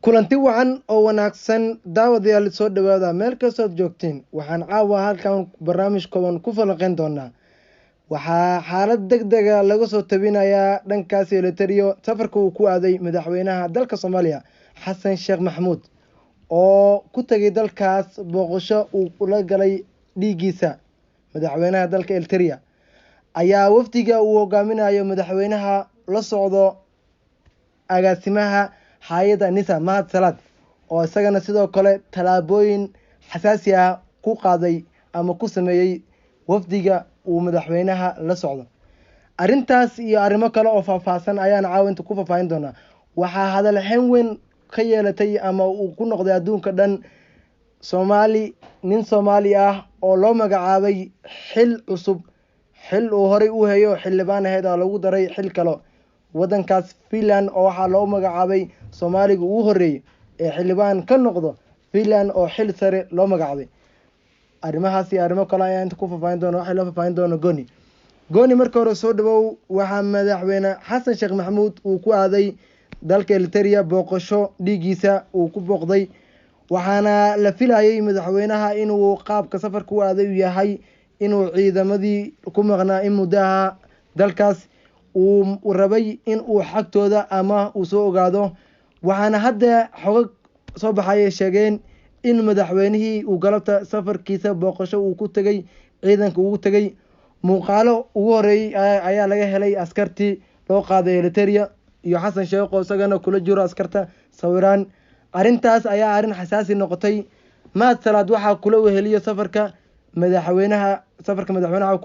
kulanti wacan oo wanaagsan daawadayaal soo dhawaada meel kastood joogtiin waxaan caawa halkan barnaamij kooban ku falanqeyn doonaa waxaa xaalad degdega laga soo tabinayaa dhankaasi eliterio safarka uu ku aaday madaxweynaha dalka Soomaaliya Xasan Sheekh Maxamuud oo ku tagay dalkaas booqasho uu kula galay dhigiisa madaxweynaha dalka Eliteria ayaa wafdiga uu hogaaminayo madaxweynaha la socdo agaasimaha hay'adda NISA Mahad Salaad oo isagana sidoo kale talaabooyin xasaasi ah ku qaaday ama ku sameeyay wafdiga uu madaxweynaha la socdo arintaas iyo arimo kale oo faahfaahsan ayaan caawinta ku faahfaahin doonaa waxaa hadal hayn weyn ka yeelatay ama uu ku noqday adduunka dhan nin Soomaali ah oo loo magacaabay xil cusub xil uu horey u hayo xildhibaan ahayd oo lagu daray xil kale wadankaas Finland oo waxaa loo magacaabay Soomaaliga ugu horeeyay ee xildhibaan ka noqdo Finland oo xil sare loo magacaabay arrimahaas iyo arrimo kale ayaan inta ku faahfaahin doona waxa la faahfaahin doona Goni marka hore soo dhawow waxaa madaxweyne Xasan Sheekh Maxamuud uu ku aaday dalka Eliteria booqasho dhigiisa uu ku booqday waxaana la filayay madaxweynaha inuu qaabka safarka u aaday yahay inuu ciidamadii ku maqnaa in muddaha dalkaas uu rabay in uu xagtooda ama uu soo ogaado waxaana hadda xogag soo baxay sheegeen in madaxweynihii uu galabta safarkiisa booqasho uu ku tagay ciidanka ugu tagay muuqaalo ugu horeeyay ayaa laga helay askartii loo qaaday Eliteria iyo Xasan Sheekh oo isagana kula jiro askarta sawiraan arintaas ayaa arin xasaasi noqotay Mahad Salaad waxa kula weheliyo safarka madaxweynaha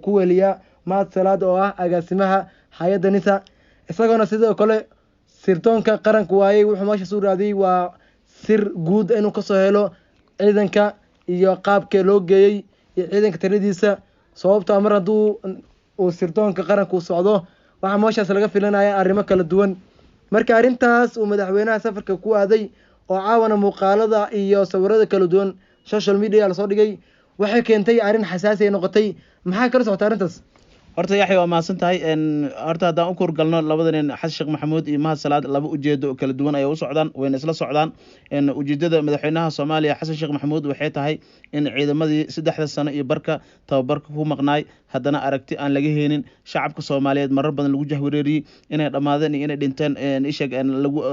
ku weheliya Mahad Salaad oo ah agaasimaha hay'adda NISA isagana sidoo kale sirdoonka qaranka waayay wuxuu meesha soo raadiyay waa sir guud inuu ka soo helo ciidanka iyo qaabka loo geeyay ciidanka tiradiisa sababta mar hadduu uu sirdoonka qaranka u socdo waxa meeshaas laga filanaya arrimo kala duwan marka arintaas uu madaxweynaha safarka ku aaday oo caawana muuqaalada iyo sawirada kala duwan social media la soo dhigay waxay keentay arin xasaasi ah noqotay maxaa kala socota arintaas horta yaxay waa maasantahay horta haddaan u kurgalno labada nin Xasan Sheekh Maxamuud iyo Mahad Salaad laba ujeedo kala duwan ay u socdaan wayna isla socdaan ujeedada madaxweynaha Soomaaliya Xasan Sheekh Maxamuud waxay tahay in ciidamadii 3 sano iyo barka tababarka ku maqnaay haddana aragti aan laga heenin shacabka Soomaaliyeed marar badan lagu jahwareeriyay inay dhamaadeen iyo inay dhinteen ishag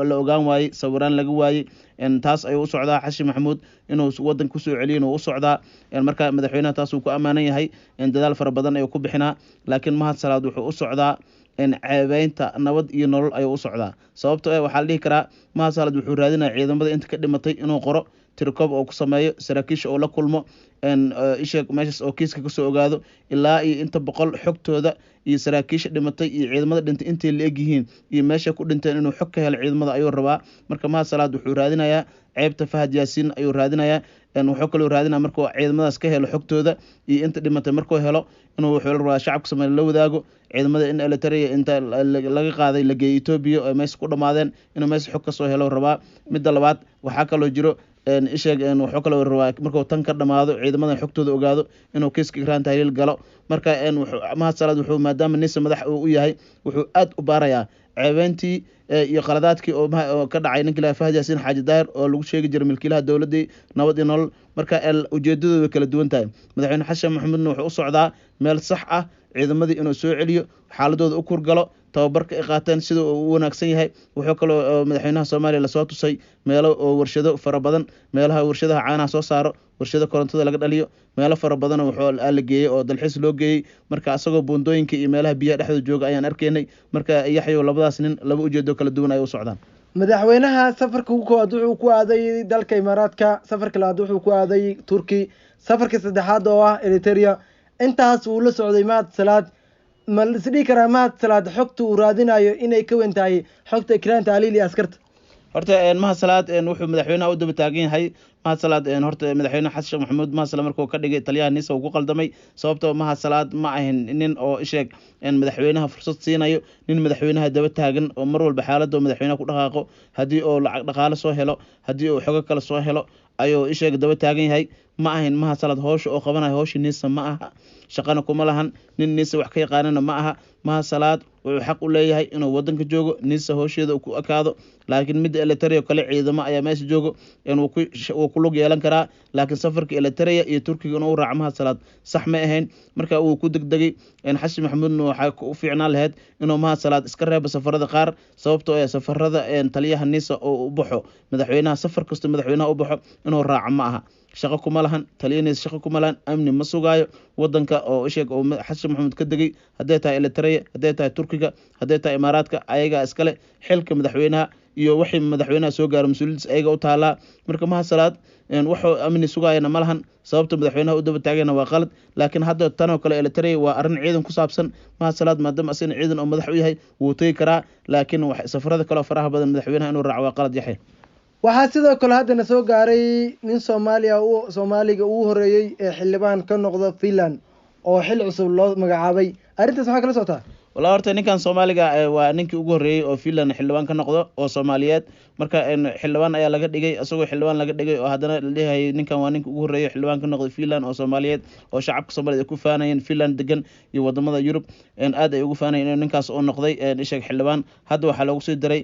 la ogaan waayay sawiraan laga waayay taas ay u socdaa Xasan Maxamuud inuu wadan ku soo celiyo inuu u socdaa marka madaxweynaha taas uu ku amaanan yahay dadaal fara badan ay ku bixinaa laakiin Mahad Salaad wuxuu u socdaa ceebeynta nabad iyo nolol ayuu u socdaa sababtoo ah waxa la dhihi karaa Mahad Salaad wuxuu raadinayaa ciidamada inta ka dhimatay inuu qoro tirkoob oo ku sameeyo saraakiisha oo la kulmo ishaq meeshas oo kiiska ka soo ogaado ilaa iyo inta 100 xogtooda iyo saraakiisha dhimatay iyo ciidamada dhintay intay la eg yihiin iyo meesha ku dhinteen inuu xog ka helo ciidamada ayuu rabaa marka Mahad Salaad wuxuu raadinayaa ceebta Fahad Yaasiin ayuu raadinayaa wuxuu kaloo raadinayaa markuu ciidamadaas ka helo xogtooda iyo inta dhimatay markuu helo inuu wuxuu rabaa shacabka Soomaaliyeed la wadaago ciidamada in Eliteria inta laga qaaday la geeyay Ethiopia oo meesha ku dhamaadeen inuu meesha xog ka soo helo rabaa midda labaad waxa kaloo jiro ishaq wuxuu kaloo rabaa markuu tan ka dhamaado ciidamada xogtooda ogaado inuu kiiska Iran Tahliil galo marka Mahad Salaad wuxuu maadaama NISA madax u yahay wuxuu aad u baarayaa ceebeyntii iyo qaladaadkii oo ka dhacay ninka Fahad Yaasiin Xaaji Daahir oo lagu sheegi jiray milkiilaha dawladda nabad iyo nolol marka ujeedadoodu way kala duwan tahay madaxweyne Xasan Maxamuud wuxuu u socdaa meel sax ah ciidamadii inuu soo celiyo xaaladooda u kurgalo tababarka ay qaateen sida uu wanaagsan yahay wuxuu kaloo madaxweynaha Soomaaliya la soo tusay meelo oo warshado fara badan meelaha warshadaha caanaha soo saaro warshado korontada laga dhaliyo meelo fara badan wuxuu la geeyay oo dalxiis loo geeyay marka asagoo boondooyinka iyo meelaha biyaha dhexdooda jooga ayaan arkaynay marka yaxyo labadaas nin laba ujeedo kala duwan ay u socdaan madaxweynaha safarka ugu koowaad wuxuu ku aaday dalka Imaaraadka safarka labaad wuxuu ku aaday Turki safarka saddexaad oo ah Eliteria intaas uu la socday Mahad Salaad ma la isdhihi karaa Mahad Salaad xogta uu raadinayo inay ka weyn tahay xogta Iran Tahliil iyo askarta horta Mahad Salaad wuxuu madaxweynaha u daba taagan yahay Mahad Salaad horta madaxweyne Xasan Sheekh Maxamuud Mahad Salaad markuu ka dhigay taliyaha NISA uu ku qaldamay sababtoo Mahad Salaad ma ahin nin oo ishaq madaxweynaha fursad siinayo nin madaxweynaha daba taagan oo mar walba xaaladda madaxweynaha ku dhaqaaqo hadii oo lacag dhaqaale soo helo hadii uu xogo kale soo helo ayuu ishaq daba taagan yahay ma ahin Mahad Salaad hoosh oo qabanayo hoosh NISA ma aha shaqana kuma lahan nin NISA wax ka yaqaanana ma aha Mahad Salaad wuxuu xaq u leeyahay inuu wadanka joogo NISA hoosheeda ku akaado laakiin midda Eritrea kale ciidamo ayaa meesha joogo uu ku lug yeelan karaa, laakiin safarka Eritrea iyo Turkiga inuu raaco Mahad Salaad sax ma ahayn. marka uu ku degdegay Xasan Maxamuudna waxaa u fiicnaan lahayd inuu Mahad Salaad iska reebo safarada qaar, sababtoo ah safarada taliyaha NISA oo u baxo madaxweynaha, safar kasta madaxweynaha u baxo inuu raaco ma aha, shaqo kuma lahan taliyaniis, shaqo kuma lahan amni ma sugaayo wadanka oo isheeg oo Xasan Maxamuud ka degay. hadday tahay Eritrea, hadday tahay Turkiga, hadday tahay Imaaraadka, ayaga iskale xilka madaxweynaha iyo wixii madaxweynaha soo gaaro mas-uuliyiinta ayaga u taalaa. marka Mahad Salaad wuxuu amni sugaayana ma lahan, sababta madaxweynaha u daba taagayna waa qalad. laakiin hadda tan oo kale Eritrea waa arrin ciidan ku saabsan. Mahad Salaad maadaama asina ciidan oo madax u yahay wuu tagi karaa, laakiin safarada kale oo faraha badan madaxweynaha inuu raaco waa qalad. Yaxya, waxaa sidoo kale haddana soo gaaray nin Soomaaliga ugu horeeyey ee xildhibaan ka noqda Finland oo xil cusub loo magacaabay. arrintaas maxaa kala socotaa? walaa horta ninkan Soomaaliga waa ninkii ugu horeeyay oo Finland xildhibaan ka noqdo oo Soomaaliyeed. marka xildhibaan ayaa laga dhigay, asagoo xildhibaan laga dhigay oo haddana la leeyahay ninkan waa ninkii ugu horeeyay xildhibaan ka noqday Finland oo Soomaaliyeed, oo shacabka Soomaaliyeed ay ku faanayeen Finland degan iyo wadamada Yurub aad ay ugu faanayeen inuu ninkaas oo noqday isheeg xildhibaan. hadda waxaa loogu sii daray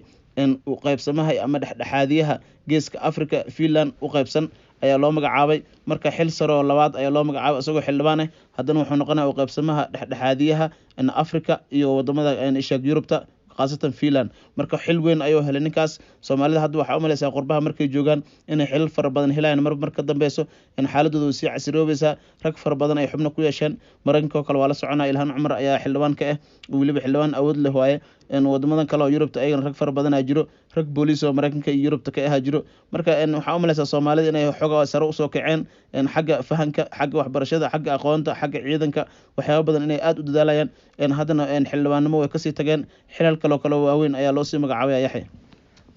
u qaybsamaha ama dhexdhexaadiyaha geeska Afrika Finland u qaybsan ayaa loo magacaabay. marka xil sare oo labaad ayaa loo magacaabay asagoo xildhibaan ah, haddana wuxuu noqonayaa u qaybsamaha dhexdhexaadiyaha Afrika iyo wadamada isheeg Yurubta, khaasatan Finland. marka xil weyn ayuu helay ninkaas. Soomaalida hadda waxaa u malaysaa qurbaha markay joogaan inay xilal fara badan helayaan, mar ka dambeyso xaaladooda way sii casiroobaysaa. rag fara badan ay xubno ku yeesheen. Mareykanka oo kale waa la soconaa, Ilhaan Cumar ayaa xildhibaan ka ah, weliba xildhibaan awood leh waaye. wadamadan kale oo Yurubta ayagana rag fara badan jiro, rag booliis oo Mareykanka iyo Yurubta ka jiro. marka waxaa u malaysaa Soomaalida inay xoogaa sare usoo kaceen xagga fahanka, xagga waxbarashada, xagga aqoonta, xagga ciidanka, waxyaaba badan inay aad u dadaalayaan. haddana xildhibaannimo way kasii tageen, xilal kale waaweyn ayaa loo sii magacaabay. Yaxya,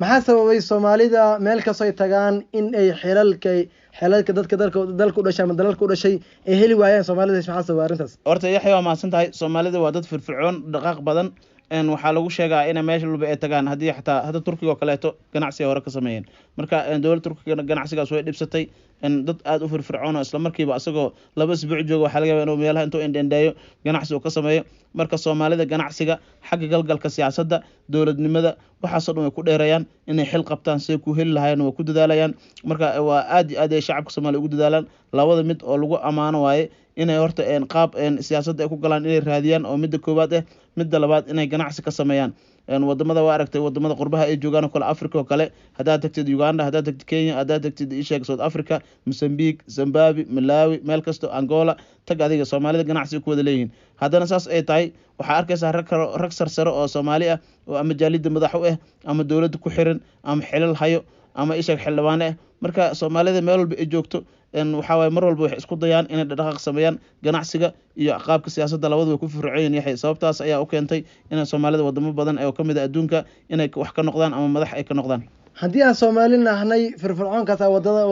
maxaa sababay Soomaalida meel kastoo ay tagaan in ay xilalka dadka dalka u dhashay ama dalalka u dhashay ay heli waayaan? Soomaalida maxaa sababay arrintaas? horta Yaxya waa mahadsan tahay. Soomaalida waa dad firfircoon, dhaqaaq badan. waxaa lagu sheegaa inay meesha walba ay tagaan, haddii xataa hadda Turkiga oo kaleeto ganacsiga hore ka sameeyeen. marka dowladda Turkiga ganacsigaas way dhibsatay. dad aad u firfircoon oo isla markiiba asagoo 2 isbuuc jooga waxaa laga yaabaa inuu meelaha intuu indhendheeyo ganacsi uu ka sameeyo. marka Soomaalida ganacsiga, xagga galgalka siyaasadda, dowladnimada, waxaasoo dhan way ku dheereeyaan inay xil qabtaan siday ku heli lahaayeen, way ku dadaalayaan. marka waa aad iyo aad ay shacabka Soomaaliya ugu dadaalaan. labada mid oo lagu ammaano waaye inay horta qaab siyaasadda ay ku galaan inay raadiyaan, oo midda koowaad ah. midda labaad inay ganacsi ka sameeyaan. wadamada waa aragtay wadamada qurbaha ay joogaan oo kale Afrika oo kale, haddaad tagtid Uganda, haddaad tagtid Kenya, haddaad tagtid isheeg South Africa, Mozambique, Zimbabwe, Malawi, meel kasto, Angola tag, adiga Soomaalida ganacsi ku wada leeyihiin. haddana saas ay tahay waxaa arkaysaa rag sarsare oo Soomaali ah oo ama jaalida madax u ah ama dowladda ku xiran ama xilal hayo ama isheeg xildhibaane ah. marka Soomaalida meel walba ay joogto waxaa waaye mar walba waxay isku dayaan inay dhaqaaq sameeyaan. ganacsiga iyo qaabka siyaasadda labadaba way ku firfircoon yahay. sababtaas ayaa u keentay inay Soomaalida wadamo badan oo kamid ah adduunka inay wax ka noqdaan ama madax ay ka noqdaan. haddii aan Soomaali nahnay, firfircoonkaas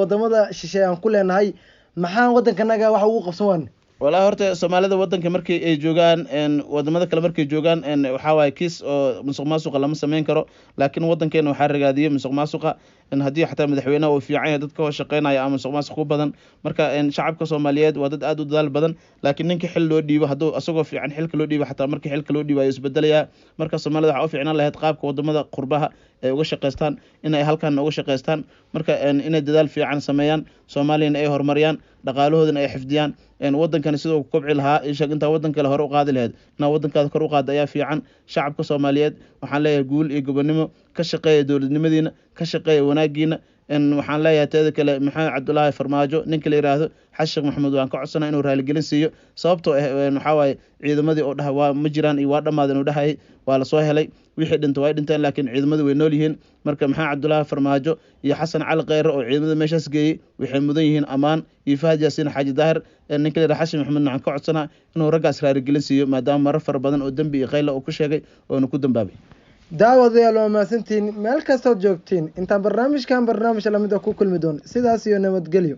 wadamada shisheeye aan ku leenahay, maxaan wadankanaga wax ugu qabsan waan? walaa horta Soomaalida wadanka markii ay joogaan wadamada kale markay joogaan waxaa waaye kiis oo musuqmaasuqa lama sameyn karo. laakiin wadankeena waxaa ragaadiyay musuqmaasuqa. haddii xataa madaxweynaha uu fiican yahay, dadka oo shaqeynaya ama musuqmaasuq ku badan. marka shacabka Soomaaliyeed waa dad aad u dadaal badan, laakiin ninka xil loo dhiibo hadduu asagoo fiican xilka loo dhiibo, xataa markii xilka loo dhiibo ayuu isbedelayaa. marka Soomaalida waxaa u fiicnaan lahayd qaabka wadamada qurbaha ay uga shaqeystaan inay halkan uga shaqeystaan. marka inay dadaal fiican sameeyaan, Soomaaliyana ay horumariyaan, dhaqaalahoodana ay xifdiyaan. wadankani sidoo ku kobci lahaa isheeg intaa wadan kale hore u qaadi lahayd, inaa wadankaada kor u qaada ayaa fiican. shacabka Soomaaliyeed waxaan leeyahay guul iyo gobonimo, ka shaqeeya dowladnimadiina, ka shaqeeya wanaagiina. waxaan leeyahay teeda kale Maxamed Cabdullaahi Farmaajo ninka la yiraahdo Xasan Sheekh Maxamuud waan ka codsanaa inuu raaligelin siiyo, sababtoo waxaa waaye ciidamadii oo dhaha waa ma jiraan iyo waa dhammaadeen uu dhahayay, waa la soo helay, wixii dhintay way dhinteen, laakiin ciidamadii way nool yihiin. marka Maxamed Cabdullaahi Farmaajo iyo Xasan Cali Kheyre oo ciidamada meeshaas geeyey waxay mudan yihiin ammaan, iyo Fahad Yaasiin Xaaji Daahir ninka la yiraahdo Xasan Maxamuud waxaan ka codsanaa inuu raggaas raaligelin siiyo, maadaama marar fara badan oo dembi iyo kheyla uu ku sheegay oona ku dambaabay. daawadayaal waa mahadsantihiin meel kastood joogtiin. intaan barnaamij lamid ah ku kulmi doono, sidaas iyo nabadgelyo.